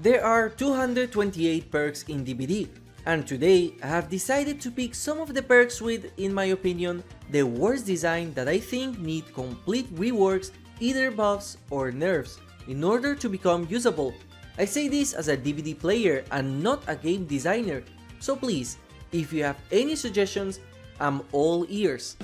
There are 228 perks in DBD, and today I have decided to pick some of the perks with, in my opinion, the worst design that I think need complete reworks, either buffs or nerfs, in order to become usable. I say this as a DBD player and not a game designer, so please, if you have any suggestions, I'm all ears.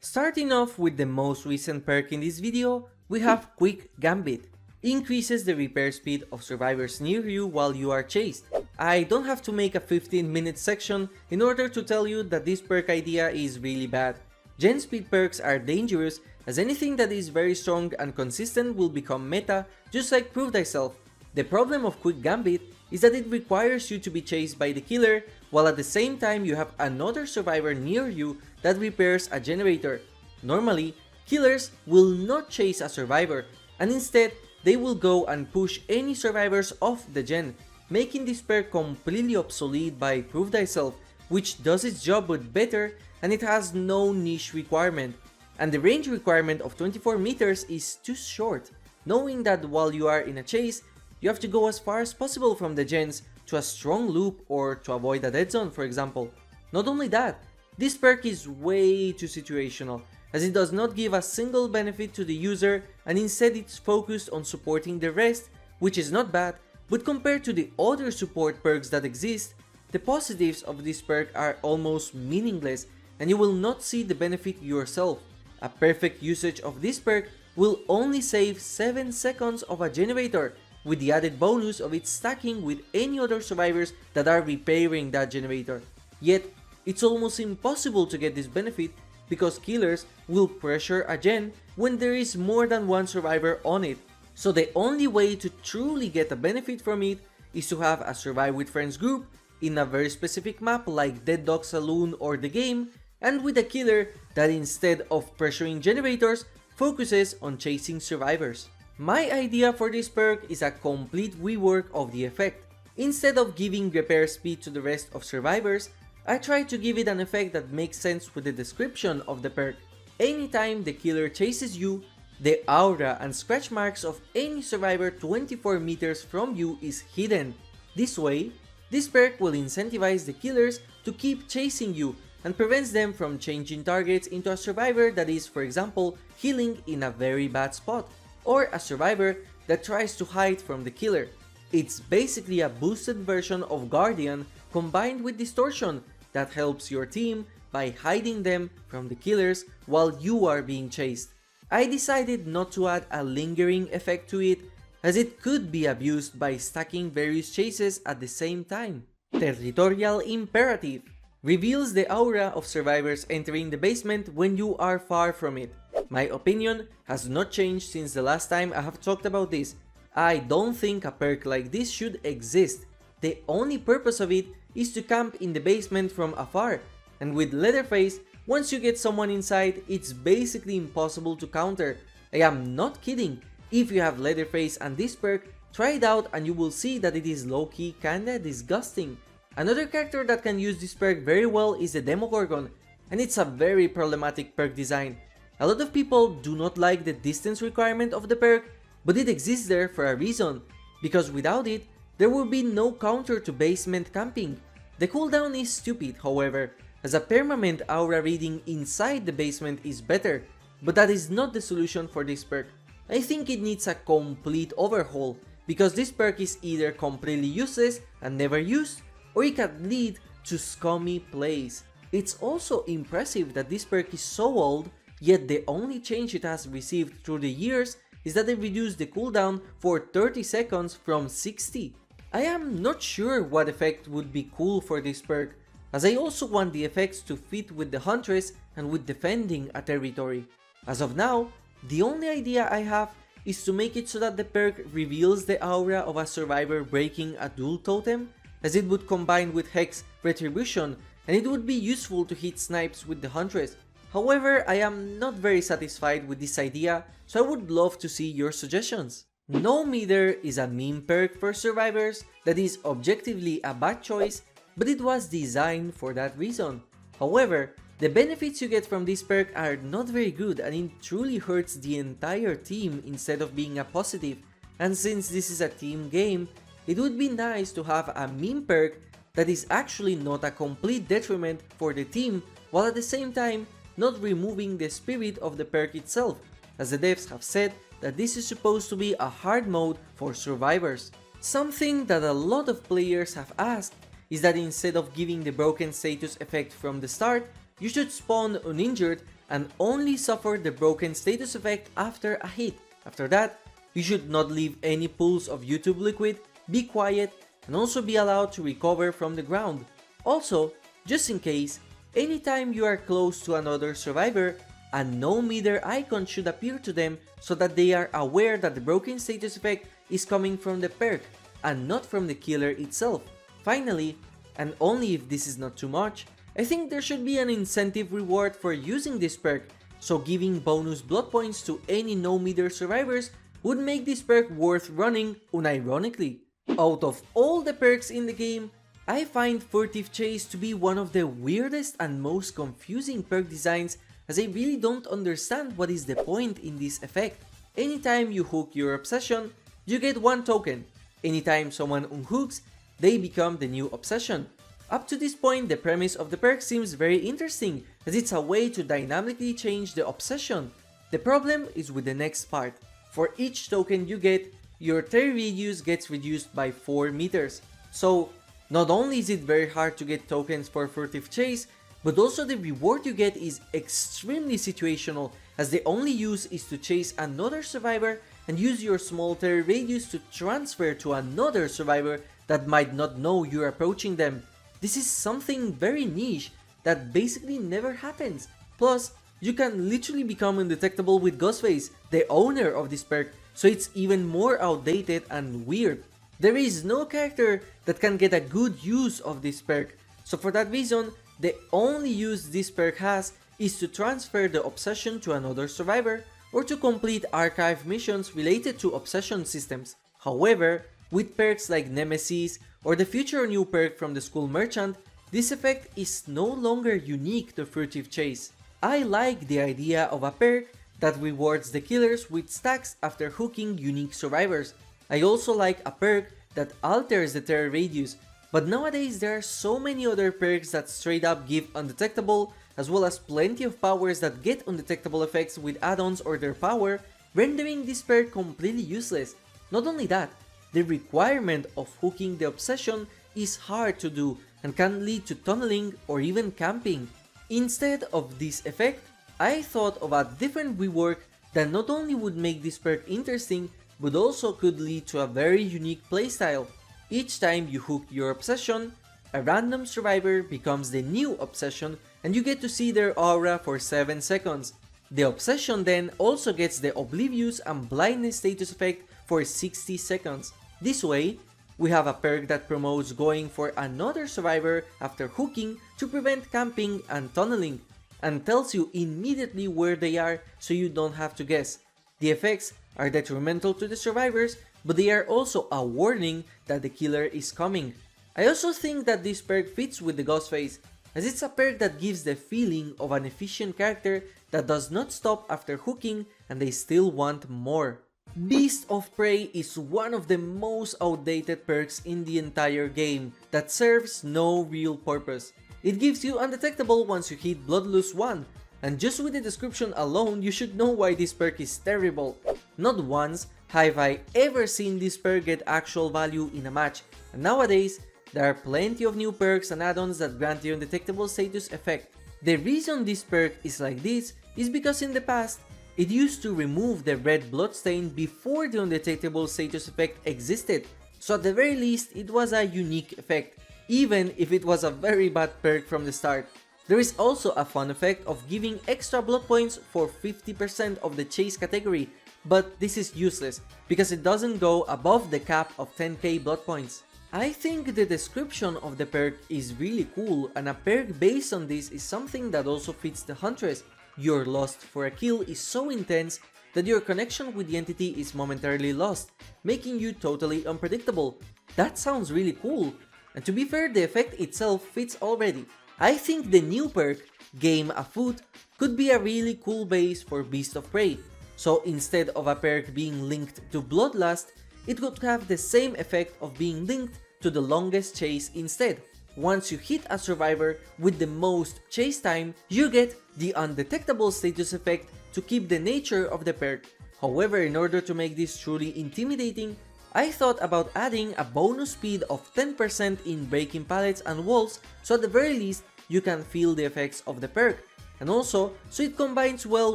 Starting off with the most recent perk in this video, we have Quick Gambit. Increases the repair speed of survivors near you while you are chased. I don't have to make a 15-minute section in order to tell you that this perk idea is really bad. Gen speed perks are dangerous, as anything that is very strong and consistent will become meta, just like Prove Thyself. The problem of Quick Gambit is that it requires you to be chased by the killer, while at the same time you have another survivor near you that repairs a generator. Normally, killers will not chase a survivor, and instead they will go and push any survivors off the gen, making this perk completely obsolete by Prove Thyself, which does its job but better, and it has no niche requirement. And the range requirement of 24 meters is too short, knowing that while you are in a chase, you have to go as far as possible from the gens to a strong loop or to avoid a dead zone, for example. Not only that, this perk is way too situational, as it does not give a single benefit to the user and instead it's focused on supporting the rest, which is not bad, but compared to the other support perks that exist, the positives of this perk are almost meaningless and you will not see the benefit yourself. A perfect usage of this perk will only save 7 seconds of a generator, with the added bonus of it stacking with any other survivors that are repairing that generator. Yet, it's almost impossible to get this benefit because killers will pressure a gen when there is more than one survivor on it. So the only way to truly get a benefit from it is to have a Survive with Friends group in a very specific map like Dead Dog Saloon or The Game, and with a killer that instead of pressuring generators, focuses on chasing survivors. My idea for this perk is a complete rework of the effect. Instead of giving repair speed to the rest of survivors, I try to give it an effect that makes sense with the description of the perk. Anytime the killer chases you, the aura and scratch marks of any survivor 24 meters from you is hidden. This way, this perk will incentivize the killers to keep chasing you and prevents them from changing targets into a survivor that is, for example, healing in a very bad spot, or a survivor that tries to hide from the killer. It's basically a boosted version of Guardian combined with Distortion that helps your team by hiding them from the killers while you are being chased. I decided not to add a lingering effect to it, as it could be abused by stacking various chases at the same time. Territorial Imperative reveals the aura of survivors entering the basement when you are far from it. My opinion has not changed since the last time I have talked about this. I don't think a perk like this should exist. The only purpose of it is to camp in the basement from afar, and with Leatherface, once you get someone inside, it's basically impossible to counter. I am not kidding. If you have Leatherface and this perk, try it out and you will see that it is low-key kinda disgusting. Another character that can use this perk very well is the Demogorgon, and it's a very problematic perk design. A lot of people do not like the distance requirement of the perk, but it exists there for a reason, because without it, there will be no counter to basement camping. The cooldown is stupid, however, as a permanent aura reading inside the basement is better, but that is not the solution for this perk. I think it needs a complete overhaul, because this perk is either completely useless and never used, or it can lead to scummy plays. It's also impressive that this perk is so old, yet the only change it has received through the years is that they reduced the cooldown for 30 seconds from 60. I am not sure what effect would be cool for this perk, as I also want the effects to fit with the Huntress and with defending a territory. As of now, the only idea I have is to make it so that the perk reveals the aura of a survivor breaking a dual totem, as it would combine with Hex Retribution and it would be useful to hit snipes with the Huntress. However, I am not very satisfied with this idea, so I would love to see your suggestions. No Mither is a meme perk for survivors that is objectively a bad choice, but it was designed for that reason. However, the benefits you get from this perk are not very good and it truly hurts the entire team instead of being a positive. And since this is a team game, it would be nice to have a meme perk that is actually not a complete detriment for the team, while at the same time not removing the spirit of the perk itself, as the devs have said that this is supposed to be a hard mode for survivors. Something that a lot of players have asked is that instead of giving the broken status effect from the start, you should spawn uninjured and only suffer the broken status effect after a hit. After that, you should not leave any pools of YouTube liquid, be quiet, and also be allowed to recover from the ground. Also, just in case, anytime you are close to another survivor, a no Mither icon should appear to them so that they are aware that the broken status effect is coming from the perk and not from the killer itself. Finally, and only if this is not too much, I think there should be an incentive reward for using this perk, so giving bonus blood points to any no Mither survivors would make this perk worth running unironically. Out of all the perks in the game, I find Furtive Chase to be one of the weirdest and most confusing perk designs, as I really don't understand what is the point in this effect. Anytime you hook your obsession, you get 1 token. Anytime someone unhooks, they become the new obsession. Up to this point, the premise of the perk seems very interesting, as it's a way to dynamically change the obsession. The problem is with the next part. For each token you get, your terry radius gets reduced by 4 meters. So, not only is it very hard to get tokens for Furtive Chase, but also the reward you get is extremely situational, as the only use is to chase another survivor and use your small terry radius to transfer to another survivor that might not know you're approaching them. This is something very niche that basically never happens. Plus, you can literally become undetectable with Ghostface, the owner of this perk, so it's even more outdated and weird. There is no character that can get a good use of this perk, so for that reason, the only use this perk has is to transfer the obsession to another survivor or to complete archive missions related to obsession systems. However, with perks like Nemesis or the future new perk from the school merchant, this effect is no longer unique to Furtive Chase. I like the idea of a perk that rewards the killers with stacks after hooking unique survivors. I also like a perk that alters the terror radius, but nowadays there are so many other perks that straight up give undetectable, as well as plenty of powers that get undetectable effects with add-ons or their power, rendering this perk completely useless. Not only that, the requirement of hooking the obsession is hard to do and can lead to tunneling or even camping. Instead of this effect, I thought of a different rework that not only would make this perk interesting, but also could lead to a very unique playstyle. Each time you hook your obsession, a random survivor becomes the new obsession and you get to see their aura for 7 seconds. The obsession then also gets the oblivious and blindness status effect for 60 seconds. This way, we have a perk that promotes going for another survivor after hooking to prevent camping and tunneling, and tells you immediately where they are so you don't have to guess. The effects are detrimental to the survivors, but they are also a warning that the killer is coming. I also think that this perk fits with the Ghostface, as it's a perk that gives the feeling of an efficient character that does not stop after hooking and they still want more. Beast of Prey is one of the most outdated perks in the entire game that serves no real purpose. It gives you undetectable once you hit Bloodlust 1, and just with the description alone you should know why this perk is terrible. Not once have I ever seen this perk get actual value in a match, and nowadays there are plenty of new perks and add-ons that grant the undetectable status effect. The reason this perk is like this is because in the past, it used to remove the red bloodstain before the undetectable status effect existed, so at the very least it was a unique effect, even if it was a very bad perk from the start. There is also a fun effect of giving extra blood points for 50% of the chase category, but this is useless because it doesn't go above the cap of 10k blood points. I think the description of the perk is really cool, and a perk based on this is something that also fits the Huntress. Your lust for a kill is so intense that your connection with the entity is momentarily lost, making you totally unpredictable. That sounds really cool, and to be fair, the effect itself fits already. I think the new perk, Game Afoot, could be a really cool base for Beast of Prey. So instead of a perk being linked to Bloodlust, it would have the same effect of being linked to the longest chase instead. Once you hit a survivor with the most chase time, you get the undetectable status effect to keep the nature of the perk. However, in order to make this truly intimidating, I thought about adding a bonus speed of 10% in breaking pallets and walls, so at the very least you can feel the effects of the perk, and also so it combines well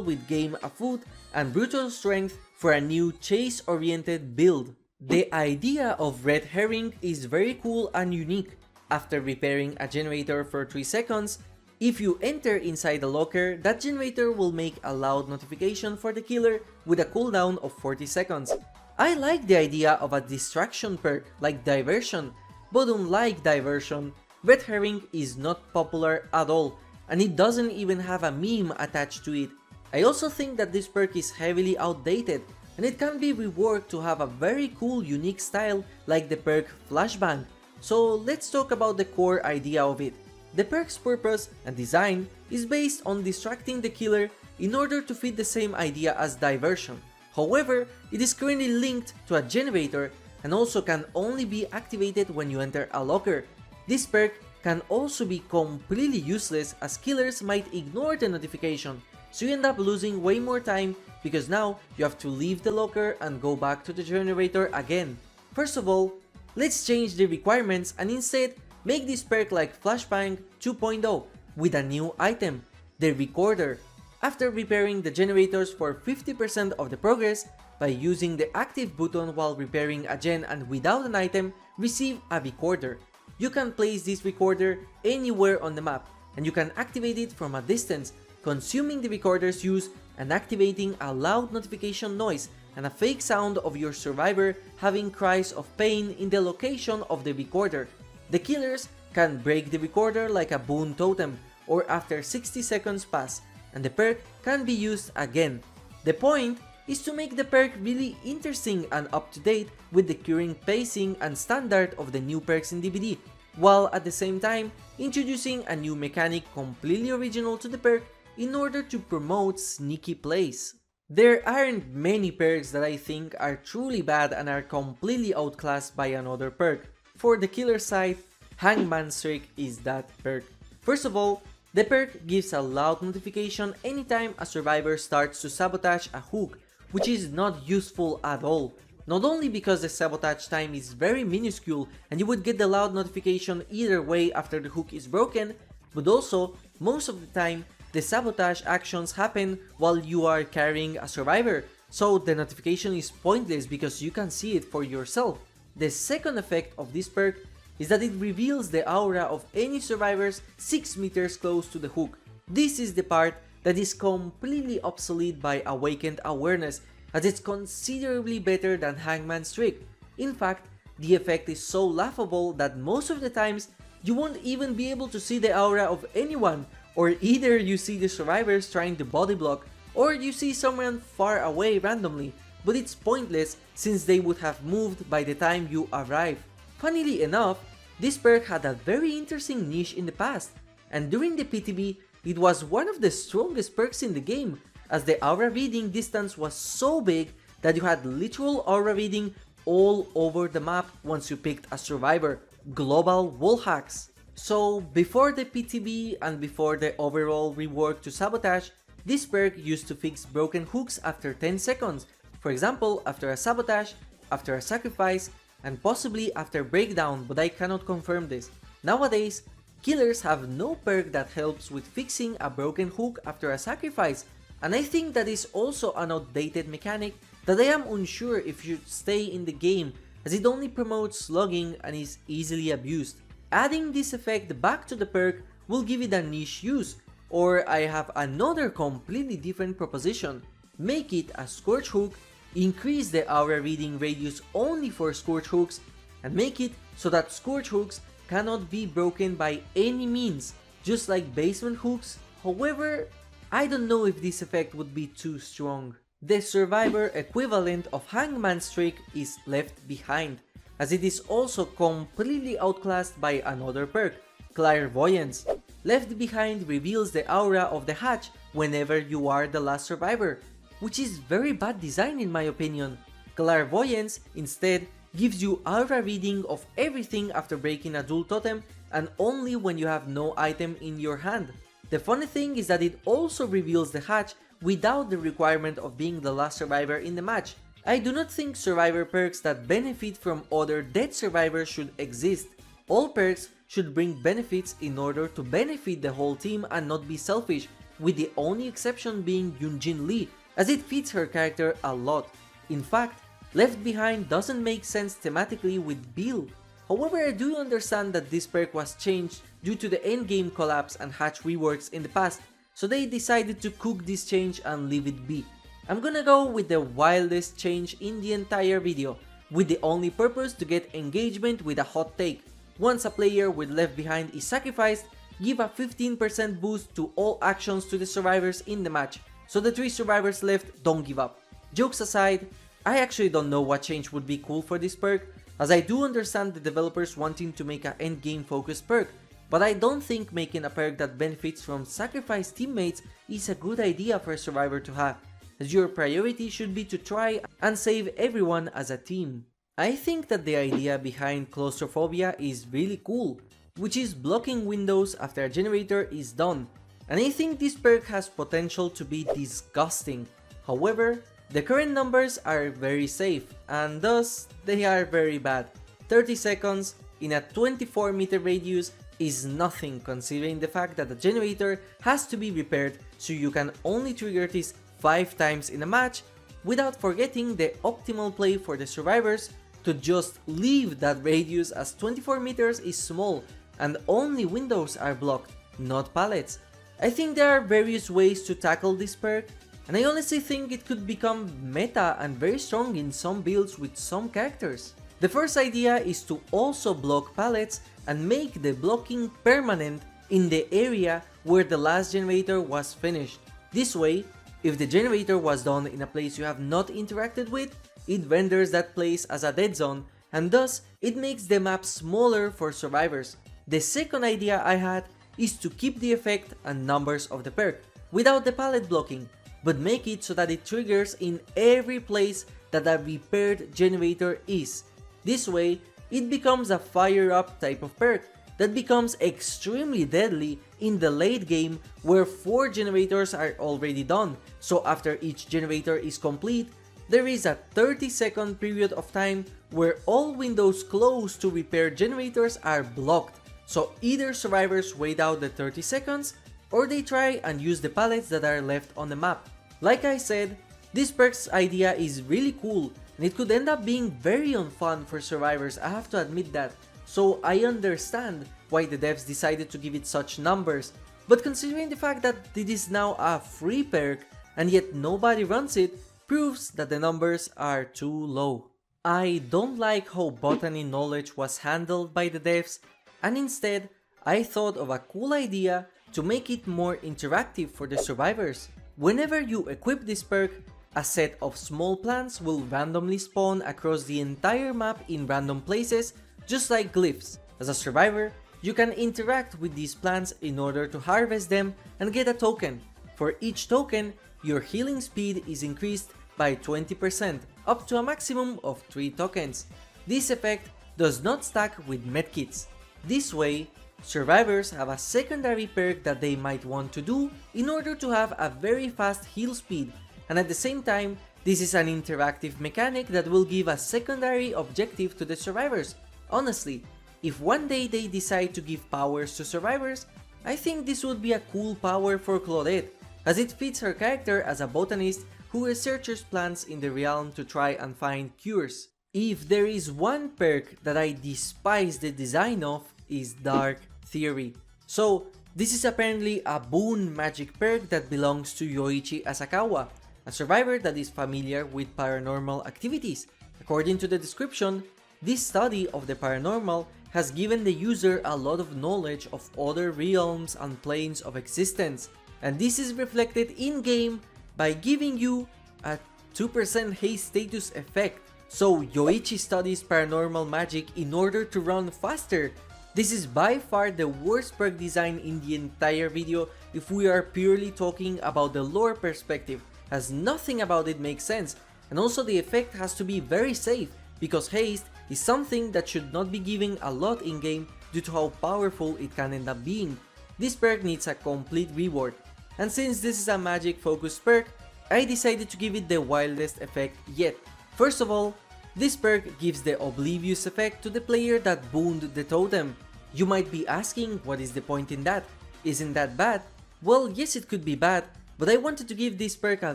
with game afoot and brutal strength for a new chase oriented build. The idea of red herring is very cool and unique. After repairing a generator for 3 seconds, if you enter inside a locker, that generator will make a loud notification for the killer with a cooldown of 40 seconds. I like the idea of a distraction perk like diversion, but unlike diversion, red herring is not popular at all, and it doesn't even have a meme attached to it. I also think that this perk is heavily outdated, and it can be reworked to have a very cool unique style like the perk Flashbang. So let's talk about the core idea of it. The perk's purpose and design is based on distracting the killer in order to fit the same idea as diversion. However, it is currently linked to a generator and also can only be activated when you enter a locker. This perk can also be completely useless as killers might ignore the notification, so you end up losing way more time because now you have to leave the locker and go back to the generator again. First of all, let's change the requirements and instead make this perk like Flashbang 2.0 with a new item, the Recorder. After repairing the generators for 50% of the progress, by using the active button while repairing a gen and without an item, receive a recorder. You can place this recorder anywhere on the map, and you can activate it from a distance, consuming the recorder's use and activating a loud notification noise and a fake sound of your survivor having cries of pain in the location of the recorder. The killers can break the recorder like a boon totem, or after 60 seconds pass, and the perk can be used again. The point is to make the perk really interesting and up to date with the current pacing and standard of the new perks in DBD, while at the same time introducing a new mechanic completely original to the perk in order to promote sneaky plays. There aren't many perks that I think are truly bad and are completely outclassed by another perk. For the killer side, Hangman Streak is that perk. First of all, the perk gives a loud notification anytime a survivor starts to sabotage a hook, which is not useful at all. Not only because the sabotage time is very minuscule and you would get the loud notification either way after the hook is broken, but also, most of the time, the sabotage actions happen while you are carrying a survivor, so the notification is pointless because you can see it for yourself. The second effect of this perk is that it reveals the aura of any survivors 6 meters close to the hook. This is the part that is completely obsolete by Awakened Awareness, as it's considerably better than Hangman's trick. In fact, the effect is so laughable that most of the times you won't even be able to see the aura of anyone, or either you see the survivors trying to body block, or you see someone far away randomly, but it's pointless since they would have moved by the time you arrive. Funnily enough, this perk had a very interesting niche in the past, and during the PTB, it was one of the strongest perks in the game, as the aura reading distance was so big that you had literal aura reading all over the map once you picked a survivor, global wall hacks. So before the PTB and before the overall rework to sabotage, this perk used to fix broken hooks after 10 seconds, for example after a sabotage, after a sacrifice, and possibly after breakdown, but I cannot confirm this. Nowadays, killers have no perk that helps with fixing a broken hook after a sacrifice, and I think that is also an outdated mechanic that I am unsure if should stay in the game, as it only promotes slugging and is easily abused. Adding this effect back to the perk will give it a niche use, or I have another completely different proposition. Make it a Scorch Hook, increase the aura reading radius only for Scorch Hooks, and make it so that Scorch Hooks cannot be broken by any means, just like basement hooks. However, I don't know if this effect would be too strong. The survivor equivalent of Hangman's trick is Left Behind, as it is also completely outclassed by another perk, Clairvoyance. Left Behind reveals the aura of the hatch whenever you are the last survivor, which is very bad design in my opinion. Clairvoyance instead gives you aura reading of everything after breaking a dual totem and only when you have no item in your hand. The funny thing is that it also reveals the hatch without the requirement of being the last survivor in the match. I do not think survivor perks that benefit from other dead survivors should exist. All perks should bring benefits in order to benefit the whole team and not be selfish, with the only exception being Yunjin Lee, as it fits her character a lot. In fact, Left Behind doesn't make sense thematically with Bill. However, I do understand that this perk was changed due to the endgame collapse and hatch reworks in the past, so they decided to cook this change and leave it be. I'm gonna go with the wildest change in the entire video, with the only purpose to get engagement with a hot take. Once a player with Left Behind is sacrificed, give a 15% boost to all actions to the survivors in the match, so the 3 survivors left don't give up. Jokes aside, I actually don't know what change would be cool for this perk, as I do understand the developers wanting to make an endgame focused perk, but I don't think making a perk that benefits from sacrificed teammates is a good idea for a survivor to have, as your priority should be to try and save everyone as a team. I think that the idea behind Claustrophobia is really cool, which is blocking windows after a generator is done, and I think this perk has potential to be disgusting. However, the current numbers are very safe, and thus they are very bad. 30 seconds in a 24 meter radius is nothing considering the fact that the generator has to be repaired, so you can only trigger this 5 times in a match, without forgetting the optimal play for the survivors to just leave that radius, as 24 meters is small and only windows are blocked, not pallets. I think there are various ways to tackle this perk, and I honestly think it could become meta and very strong in some builds with some characters. The first idea is to also block pallets and make the blocking permanent in the area where the last generator was finished. This way, if the generator was done in a place you have not interacted with, it renders that place as a dead zone, and thus it makes the map smaller for survivors. The second idea I had is to keep the effect and numbers of the perk without the pallet blocking, but make it so that it triggers in every place that a repaired generator is. This way, it becomes a fire up type of perk that becomes extremely deadly in the late game where 4 generators are already done, so after each generator is complete, there is a 30-second period of time where all windows close to repair generators are blocked, so either survivors wait out the 30 seconds or they try and use the pallets that are left on the map. Like I said, this perk's idea is really cool and it could end up being very unfun for survivors, I have to admit that, so I understand why the devs decided to give it such numbers, but considering the fact that it is now a free perk and yet nobody runs it, proves that the numbers are too low. I don't like how Botany Knowledge was handled by the devs, and instead I thought of a cool idea to make it more interactive for the survivors. Whenever you equip this perk, a set of small plants will randomly spawn across the entire map in random places, just like glyphs. As a survivor, you can interact with these plants in order to harvest them and get a token. For each token, your healing speed is increased by 20%, up to a maximum of 3 tokens. This effect does not stack with medkits. This way, survivors have a secondary perk that they might want to do in order to have a very fast heal speed, and at the same time, this is an interactive mechanic that will give a secondary objective to the survivors. Honestly, if one day they decide to give powers to survivors, I think this would be a cool power for Claudette, as it fits her character as a botanist who researches plants in the realm to try and find cures. If there is one perk that I despise the design of, is Dark Theory. So, this is apparently a boon magic perk that belongs to Yoichi Asakawa, a survivor that is familiar with paranormal activities. According to the description, this study of the paranormal has given the user a lot of knowledge of other realms and planes of existence, and this is reflected in-game by giving you a 2% haste status effect. So Yoichi studies paranormal magic in order to run faster. This is by far the worst perk design in the entire video if we are purely talking about the lore perspective, as nothing about it makes sense, and also the effect has to be very safe, because haste is something that should not be giving a lot in game due to how powerful it can end up being. This perk needs a complete rework, and since this is a magic focused perk, I decided to give it the wildest effect yet. First of all, this perk gives the Oblivious effect to the player that booned the totem. You might be asking, what is the point in that? Isn't that bad? Well, yes, it could be bad, but I wanted to give this perk a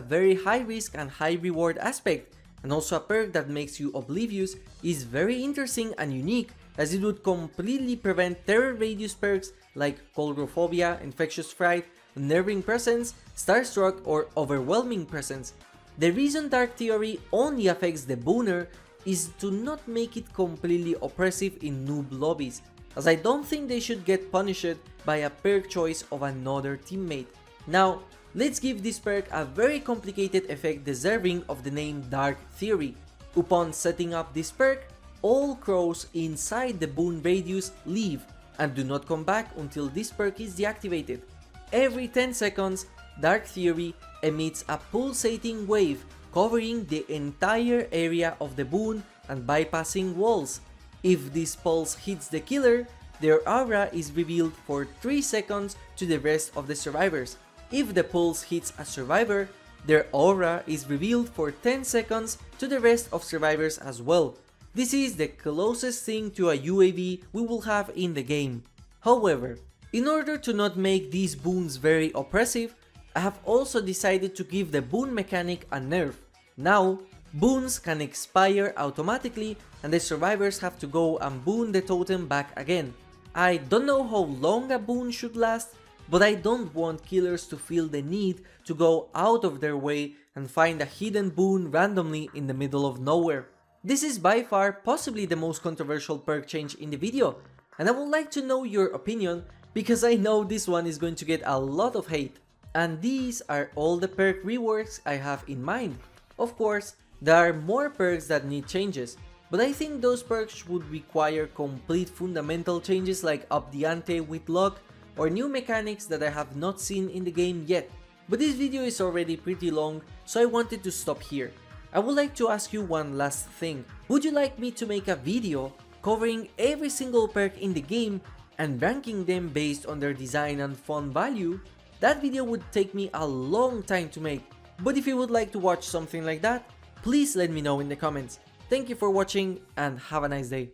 very high risk and high reward aspect, and also a perk that makes you Oblivious is very interesting and unique, as it would completely prevent terror radius perks like Claustrophobia, Infectious Fright, Unnerving Presence, Starstruck, or Overwhelming Presence. The reason Dark Theory only affects the booner is to not make it completely oppressive in noob lobbies, as I don't think they should get punished by a perk choice of another teammate. Now, let's give this perk a very complicated effect deserving of the name Dark Theory. Upon setting up this perk, all crows inside the boon radius leave and do not come back until this perk is deactivated. Every 10 seconds, Dark Theory emits a pulsating wave covering the entire area of the boon and bypassing walls. If this pulse hits the killer, their aura is revealed for 3 seconds to the rest of the survivors. If the pulse hits a survivor, their aura is revealed for 10 seconds to the rest of survivors as well. This is the closest thing to a UAV we will have in the game. However, in order to not make these boons very oppressive, I have also decided to give the boon mechanic a nerf. Now, boons can expire automatically and the survivors have to go and boon the totem back again. I don't know how long a boon should last, but I don't want killers to feel the need to go out of their way and find a hidden boon randomly in the middle of nowhere. This is by far possibly the most controversial perk change in the video, and I would like to know your opinion because I know this one is going to get a lot of hate. And these are all the perk reworks I have in mind. Of course, there are more perks that need changes, but I think those perks would require complete fundamental changes like up the ante with luck or new mechanics that I have not seen in the game yet. But this video is already pretty long, so I wanted to stop here. I would like to ask you one last thing. Would you like me to make a video covering every single perk in the game and ranking them based on their design and fun value? That video would take me a long time to make, but if you would like to watch something like that, please let me know in the comments. Thank you for watching and have a nice day.